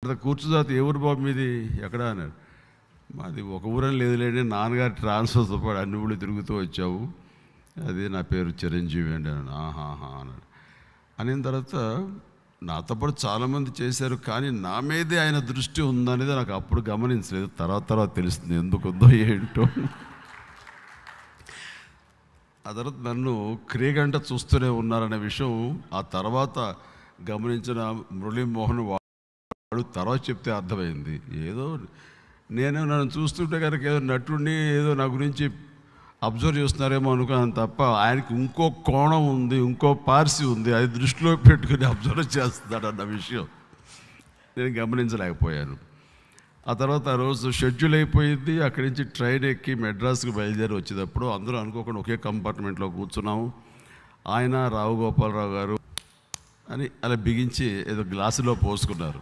కూర్చుజాతి ఏ ఊరు బాబు మీది ఎక్కడ అన్నాడు. మాది ఒక ఊరని లేదులేండి, నాన్నగారు ట్రాన్స్ఫర్తో పాటు అన్ని ఊళ్ళు తిరుగుతూ వచ్చావు, అది నా పేరు చిరంజీవి అండి అన్నాడు. ఆహాహా అన్నాడు. అనిన తర్వాత నాతో పాటు చాలామంది చేశారు, కానీ నా మీదే ఆయన దృష్టి ఉందనేది నాకు అప్పుడు గమనించలేదు, తర్వాత తెలుస్తుంది ఎందుకుందో ఏంటో. ఆ తర్వాత నన్ను క్రీగంట చూస్తూనే ఉన్నారనే విషయం ఆ తర్వాత గమనించిన మురళీమోహన్ వాడు తర్వాత చెప్తే అర్థమైంది. ఏదో నన్ను చూస్తుంటే కనుక ఏదో నటుడిని ఏదో నా గురించి అబ్జర్వ్ చేస్తున్నారేమో అనుకున్నాను తప్ప, ఆయనకి ఇంకో కోణం ఉంది, ఇంకో పార్సి ఉంది, అది దృష్టిలో పెట్టుకుని అబ్జర్వ్ చేస్తున్నాడు అన్న విషయం నేను గమనించలేకపోయాను. ఆ తర్వాత ఆ రోజు షెడ్యూల్ అయిపోయింది. అక్కడి నుంచి ట్రైన్ ఎక్కి మెడ్రాస్కి బయలుదేరి వచ్చేటప్పుడు అందరూ అనుకోకుండా ఒకే కంపార్ట్మెంట్లో కూర్చున్నాము. ఆయన రావు గోపాలరావు గారు అని అలా బిగించి ఏదో గ్లాసులో పోసుకున్నారు.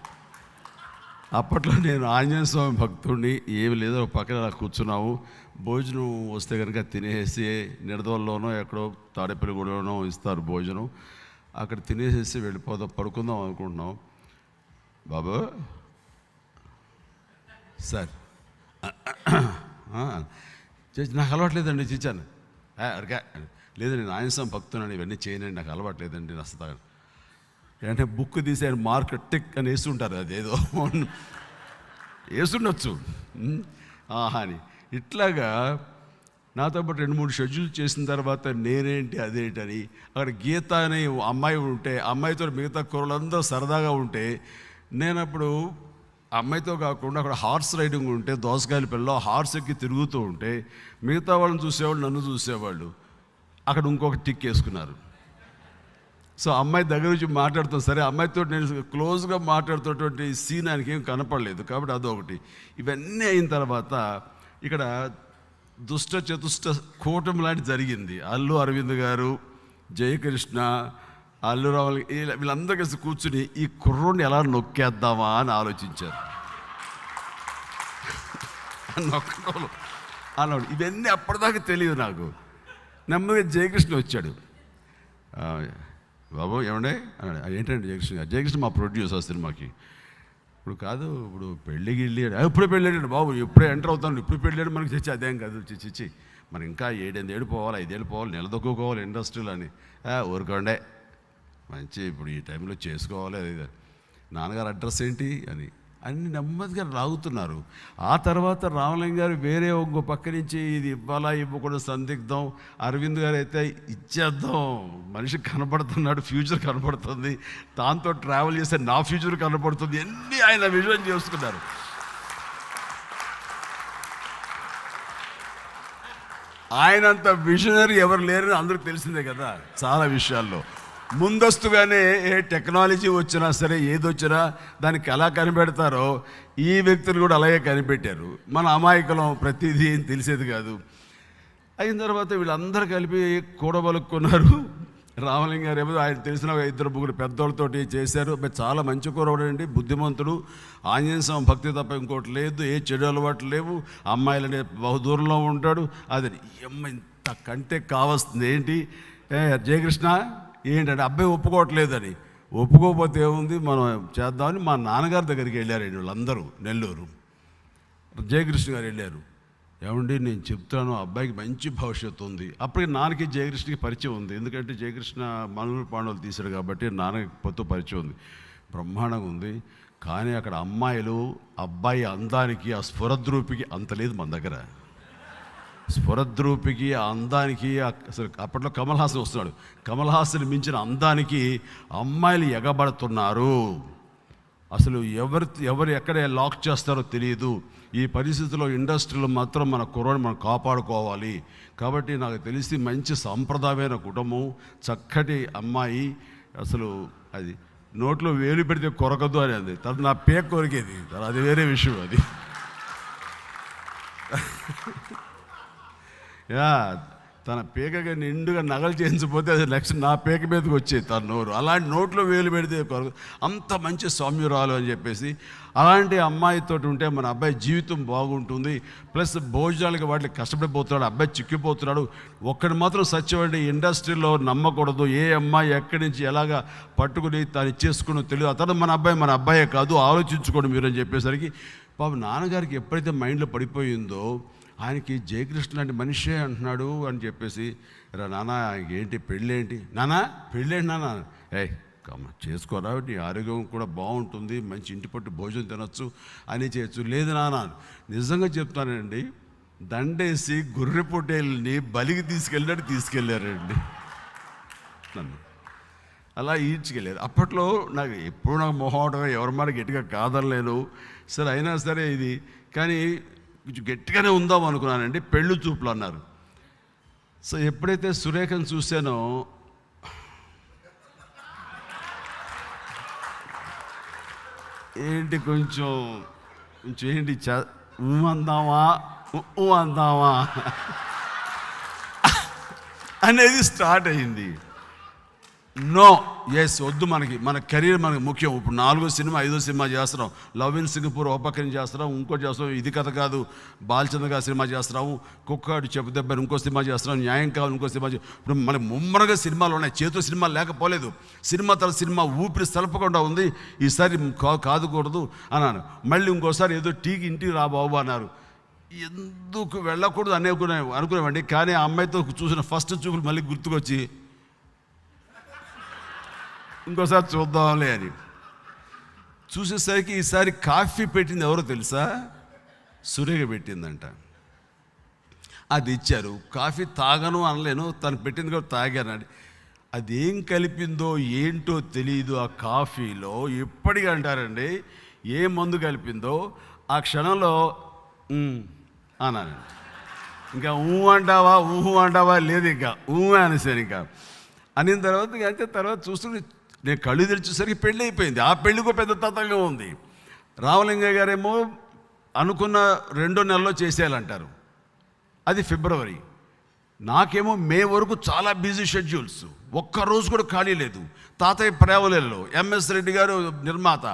అప్పట్లో నేను ఆంజనేయ స్వామి భక్తుడిని, ఏమి లేదో పక్కన అలా కూర్చున్నాము. భోజనం వస్తే కనుక తినేసి నిడదవల్లోనో ఎక్కడో తాడేపల్లిగూడలోనో ఇస్తారు భోజనం, అక్కడ తినేసేసి వెళ్ళిపోదాం పడుకుందాం అనుకుంటున్నాం. బాబా సార్ నాకు అలవాట్లేదండి చిచ్చాను అడిగా. లేదండి నేను ఆంజనేయ స్వామి భక్తునని ఇవన్నీ చేయనండి, నాకు అలవాట్లేదండి నస్తాను అంటే బుక్ తీసి ఆయన మార్క్ టిక్ అని వేస్తుంటారు, అదేదో వేస్తుండొచ్చు అని. ఇట్లాగా నాతో పాటు 2-3 షెడ్యూల్ చేసిన తర్వాత నేనేంటి అదేంటని అక్కడ గీత అనే అమ్మాయి ఉంటే, అమ్మాయితో మిగతా కుర్రలందరూ సరదాగా ఉంటే, నేను అప్పుడు అమ్మాయితో కాకుండా అక్కడ హార్స్ రైడింగ్ ఉంటే దోసకాయల పిల్ల హార్స్ ఎక్కి తిరుగుతూ ఉంటే మిగతా వాళ్ళని చూసేవాళ్ళు, నన్ను చూసేవాళ్ళు. అక్కడ ఇంకొక టిక్ వేసుకున్నారు. సో అమ్మాయి దగ్గర నుంచి మాట్లాడుతాం, సరే అమ్మాయితో నేను క్లోజ్గా మాట్లాడుతున్నటువంటి సీన్ ఆయనకి ఏం కనపడలేదు కాబట్టి అదొకటి. ఇవన్నీ అయిన తర్వాత ఇక్కడ దుష్ట చతుష్ట కూటమి లాంటి జరిగింది. అల్లు అరవింద్ గారు, జయకృష్ణ, అల్లు రావాలి, వీళ్ళందరూ కలిసి కూర్చుని ఈ కుర్రోడిని ఎలా నొక్కేద్దామా అని ఆలోచించారు. నొక్కడం అన్నాడు. ఇవన్నీ అప్పటిదాకా తెలియదు నాకు. నెమ్మదిగా జయకృష్ణ వచ్చాడు. బాబు ఏమండే అన్నాడు. ఏంటంటే జయకృష్ణ మా ప్రొడ్యూసర్ సినిమాకి. ఇప్పుడు కాదు, ఇప్పుడు పెళ్ళికి వెళ్ళాడు. ఎప్పుడే పెళ్ళాడు బాబు, ఎప్పుడే ఎంటర్ అవుతాను, ఇప్పుడు పెళ్ళాడు మనకి చచ్చి అదేం కాదు చిచ్చి మరి ఇంకా 7-8 ఏళ్ళు పోవాలి, 5 ఏళ్ళు పోవాలి, నిలదొక్కుకోవాలి ఇండస్ట్రీలో అని. ఊరుకోండే మంచి ఇప్పుడు ఈ టైంలో చేసుకోవాలి, అది నాన్నగారు అడ్రస్ ఏంటి అని అన్ని నెమ్మదిగా లాగుతున్నారు. ఆ తర్వాత రామలింగ గారు వేరే ఇంకో పక్క నుంచి ఇది ఇవ్వాలా ఇవ్వకూడదు సందిగ్ధం, అరవింద్ గారు అయితే ఇచ్చేద్దాం, మనిషి కనపడుతున్నాడు, ఫ్యూచర్ కనపడుతుంది, దాంతో ట్రావెల్ చేస్తే నా ఫ్యూచర్ కనపడుతుంది, అన్నీ ఆయన విజన్ చేసుకున్నారు. ఆయనంత విజనరీ ఎవరు లేరని అందరికి తెలిసిందే కదా. చాలా విషయాల్లో ముందస్తుగానే ఏ టెక్నాలజీ వచ్చినా సరే, ఏదొచ్చినా దానికి ఎలా కనిపెడతారో ఈ వ్యక్తులు కూడా అలాగే కనిపెట్టారు. మన అమాయకులం, ప్రతిదీ తెలిసేది కాదు. అయిన తర్వాత వీళ్ళందరూ కలిపి కూడబలుక్కున్నారు. రామలింగ గారు ఏమో ఆయన తెలిసిన 2-3 పెద్దోళ్ళతోటి చేశారు. చాలా మంచి కూరవాడండి, బుద్ధిమంతుడు, ఆంజనేయ స్వామి భక్తి తప్ప ఇంకోటి లేదు, ఏ చెడు అలవాట్లు లేవు, అమ్మాయిలనే బహుదూరంలో ఉంటాడు. అది అమ్మ ఇంత కంటే కావాల్సింది ఏంటి జయకృష్ణ ఏంటంటే అబ్బాయి ఒప్పుకోవట్లేదని. ఒప్పుకోకపోతే ఏముంది మనం చేద్దామని మా నాన్నగారి దగ్గరికి వెళ్ళారండి వీళ్ళందరూ. నెల్లూరు జయకృష్ణ గారు వెళ్ళారు. ఏమండి నేను చెప్తాను, అబ్బాయికి మంచి భవిష్యత్తు ఉంది. అప్పటికి నాన్నకి జయకృష్ణకి పరిచయం ఉంది, ఎందుకంటే జయకృష్ణ మనూరు పాండవులు తీశాడు కాబట్టి నాన్నకి పొత్తు పరిచయం ఉంది, బ్రహ్మాండంగా ఉంది. కానీ అక్కడ అమ్మాయిలు అబ్బాయి అందానికి, ఆ స్ఫురద్రూపికి అంత లేదు మన దగ్గర. స్ఫురద్రూపికి, ఆ అందానికి, అసలు అప్పట్లో కమల్ హాసన్ వస్తున్నాడు, కమల్ హాసన్ మించిన అందానికి అమ్మాయిలు ఎగబడుతున్నారు. అసలు ఎవరు ఎక్కడ లాక్ చేస్తారో తెలియదు. ఈ పరిస్థితుల్లో ఇండస్ట్రీలో మాత్రం మన కుర్రాడిని మనం కాపాడుకోవాలి. కాబట్టి నాకు తెలిసి మంచి సాంప్రదాయమైన కుటుంబం, చక్కటి అమ్మాయి, అసలు అది నోట్లో వేలు పెడితే కొరకదు అని అంది. తర్వాత నా పేక్ కొరికేది, అది వేరే విషయం. అది తన పీకగా నిండుగా నగలు చేయించకపోతే అది నెక్స్ట్ నా పీక మీదకి వచ్చేది తన నోరు. అలాంటి నోట్లో వేలు పెడితే అంత మంచి సౌమ్యురాలు అని చెప్పేసి, అలాంటి అమ్మాయితో ఉంటే మన అబ్బాయి జీవితం బాగుంటుంది. ప్లస్ భోజనాలకి వాటికి కష్టపడిపోతున్నాడు, అబ్బాయి చిక్కిపోతున్నాడు. ఒక్కడి మాత్రం సత్యమండి, ఇండస్ట్రీలో నమ్మకూడదు. ఏ అమ్మాయి ఎక్కడి నుంచి ఎలాగా పట్టుకుని తను ఇచ్చేసుకుని తెలియదు. అతను మన అబ్బాయే కాదు, ఆలోచించుకోండి మీరు అని చెప్పేసరికి పాపం నాన్నగారికి ఎప్పుడైతే మైండ్లో పడిపోయిందో, ఆయనకి జయకృష్ణ లాంటి మనిషే అంటున్నాడు అని చెప్పేసి, రా నాన్న ఏంటి పెళ్ళేంటి నాన్న, పెళ్ళేంటి నాన్న, చేసుకోరా నీ ఆరోగ్యం కూడా బాగుంటుంది, మంచి ఇంటి పట్టు భోజనం తినొచ్చు అని చేయొచ్చు. లేదు నాన్న, నిజంగా చెప్తానండి, దండేసి గొర్రె పొట్టేళ్ళని బలికి తీసుకెళ్ళారండి నన్ను. అలా ఈడ్చుకెళ్ళారు. అప్పట్లో నాకు మొహమాటంగా ఎవరి మాట గట్టిగా కాదనలేను. సరే అయినా సరే ఇది కానీ కొంచెం గట్టిగానే ఉందాం అనుకున్నానండి. పెళ్ళి చూపులు అన్నారు. సో ఎప్పుడైతే సురేఖను చూశానో, ఏంటి కొంచెం ఏంటి అందామా అందామా అనేది స్టార్ట్ అయింది. నో, ఎస్ వద్దు, మన కెరీర్ మనకి ముఖ్యం. ఇప్పుడు 4వ సినిమా 5వ సినిమా చేస్తున్నాం. లవ్ ఇన్ సింగపూర్ ఓ పక్కన చేస్తున్నాం, ఇంకోటి చేస్తున్నాం. ఇది కథ కాదు బాలచంద్ర గారి సినిమా చేస్తున్నాము, కుక్కాడు చెప్పు దెబ్బని ఇంకో సినిమా చేస్తున్నాం, న్యాయం కావాలి ఇంకో సినిమా. ఇప్పుడు మనకి ముమ్మరగా సినిమాలు ఉన్నాయి, చేతితో సినిమా లేకపోలేదు. సినిమా తర్వాత సినిమా ఊపిరి సలపకుండా ఉంది. ఈసారి కాదుకూడదు అన్నాను. మళ్ళీ ఇంకోసారి ఏదో టీకి ఇంటికి రా బాబు అన్నారు. ఎందుకు వెళ్ళకూడదు అనుకునేవండి. కానీ ఆ అమ్మాయితో చూసిన ఫస్ట్ చూపులు మళ్ళీ గుర్తుకొచ్చి ఇంకోసారి చూద్దాంలే అని చూసేసరికి ఈసారి కాఫీ పెట్టింది ఎవరో తెలుసా? సురేఖ పెట్టిందంట. అది ఇచ్చారు. కాఫీ తాగను అనలేను, తను పెట్టింది కూడా తాగానండి. అదేం కలిపిందో ఏంటో తెలియదు ఆ కాఫీలో. ఎప్పటికీ అంటారండి, ఏ మందు కలిపిందో ఆ క్షణంలో అన్నానండి. ఇంకా అంటావా లేదు, ఇంకా అనేసాను. ఇంకా అనిన తర్వాత చూస్తుంటే నేను కళ్ళు తెరిచేసరికి పెళ్ళి అయిపోయింది. ఆ పెళ్ళికో పెద్ద తతంగా ఉంది. రామలింగయ్య గారేమో అనుకున్న 2 నెలల్లో చేసేయాలంటారు, అది ఫిబ్రవరి. నాకేమో మే వరకు చాలా బిజీ షెడ్యూల్స్, ఒక్కరోజు కూడా ఖాళీ లేదు. తాతయ్య ప్రేమలలో ఎంఎస్ రెడ్డి గారు నిర్మాత,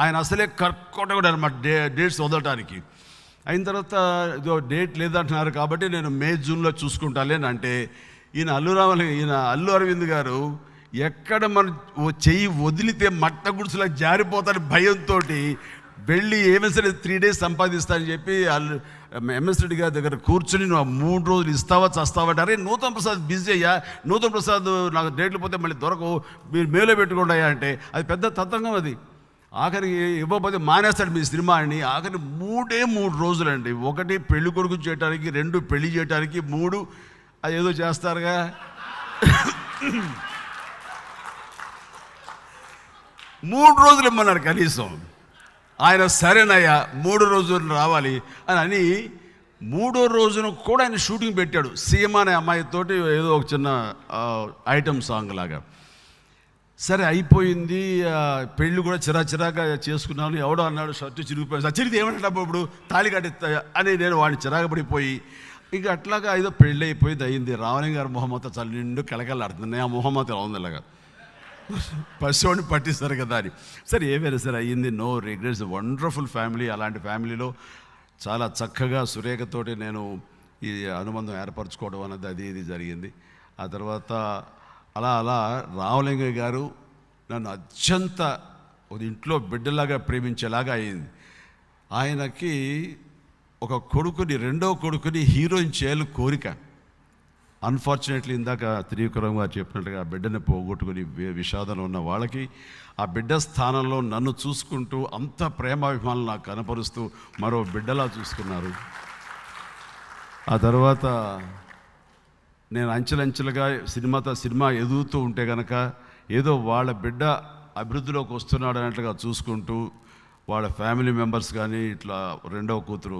ఆయన అసలే కర్కోటకుడు అనమాట డేట్స్ వదలటానికి. అయిన తర్వాత ఇదో డేట్ లేదంటున్నారు కాబట్టి నేను మే జూన్లో చూసుకుంటాలే అంటే, ఈయన అల్లు అరవింద్ గారు ఎక్కడ మన చెయ్యి వదిలితే మట్ట గుడిసెలా జారిపోతాడు భయంతో వెళ్ళి ఏమైనా సరే 3 days సంపాదిస్తానని చెప్పి ఎంఎస్ రెడ్డి గారి దగ్గర కూర్చుని నువ్వు 3 రోజులు ఇస్తావా చస్తావా అంటే, అరే నూతన్ ప్రసాద్ బిజీ అయ్యా, నూతన్ ప్రసాద్ నాకు డేట్లు పోతే మళ్ళీ దొరకవు, మీరు మేలో పెట్టుకోండి అయ్యా అంటే, అది పెద్ద తతంగం. అది ఆఖరికి ఇవ్వకపోతే మానేస్తాడు మీ సినిమా అని. ఆఖరి 3 రోజులండి. 1 పెళ్లి కొడుకు చేయడానికి, 2 పెళ్లి చేయడానికి, 3 అది ఏదో చేస్తారుగా 3 రోజులు ఇమ్మన్నారు కనీసం. ఆయన సరేనయ్యా 3 రోజులు రావాలి అని 3వ రోజున కూడా ఆయన షూటింగ్ పెట్టాడు. సీమ అనే అమ్మాయితోటి ఏదో ఒక చిన్న ఐటమ్ సాంగ్ లాగా. సరే అయిపోయింది. పెళ్ళి కూడా చిరాగా చేసుకున్నాను. ఎవడో అన్నాడు షర్టు చిరిగిపోయి, చిరిగితే ఏమంటా ఇప్పుడు తాళి కట్టి అని నేను వాడిని చిరాగపడిపోయి ఇక అట్లాగా ఏదో పెళ్ళి అయిపోయింది అయింది. రామలింగ గారు మొహమ్మత చాలా నిండు కలకలాడుతుంది. ఆ మొహమ్మత ఎలా ఉంది ఇలాగా పసివాడిని పట్టిస్తారు కదా అని. సరే ఏమైనా సరే అయ్యింది, నో రిగ్రెట్స్, వండర్ఫుల్ ఫ్యామిలీ. అలాంటి ఫ్యామిలీలో చాలా చక్కగా సురేఖతోటి నేను ఈ అనుబంధం ఏర్పరచుకోవడం అన్నది అది ఇది జరిగింది. ఆ తర్వాత అలా రామలింగయ్య గారు నన్ను అత్యంత ఒక ఇంట్లో బిడ్డలాగా ప్రేమించేలాగా అయింది. ఆయనకి ఒక కొడుకుని, 2వ కొడుకుని హీరోయిన్ చేయాలి కోరిక. అన్ఫార్చునేట్లీ ఇందాక త్రివిక్రమ్ గారు చెప్పినట్టుగా బిడ్డని పోగొట్టుకుని విషాదంలో ఉన్న వాళ్ళకి ఆ బిడ్డ స్థానంలో నన్ను చూసుకుంటూ అంత ప్రేమాభిమానులు నాకు కనపరుస్తూ మరో బిడ్డలా చూసుకున్నారు. ఆ తర్వాత నేను అంచెలంచెలుగా సినిమా ఎదుగుతూ ఉంటే కనుక ఏదో వాళ్ళ బిడ్డ అభివృద్ధిలోకి వస్తున్నాడు అన్నట్లుగా చూసుకుంటూ వాళ్ళ ఫ్యామిలీ మెంబర్స్ కానీ, ఇట్లా 2వ కూతురు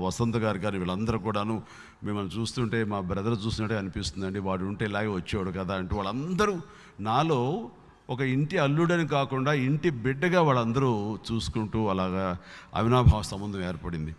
వసంత గారు కానీ, వీళ్ళందరూ కూడాను మిమ్మల్ని చూస్తుంటే మా బ్రదర్ చూసినట్టే అనిపిస్తుందండి, వాడు ఉంటే ఇలాగే వచ్చేవాడు కదా అంటూ వాళ్ళందరూ నాలో ఒక ఇంటి అల్లుడని కాకుండా ఇంటి బిడ్డగా వాళ్ళందరూ చూసుకుంటూ అలాగా అవినాభావ సంబంధం ఏర్పడింది.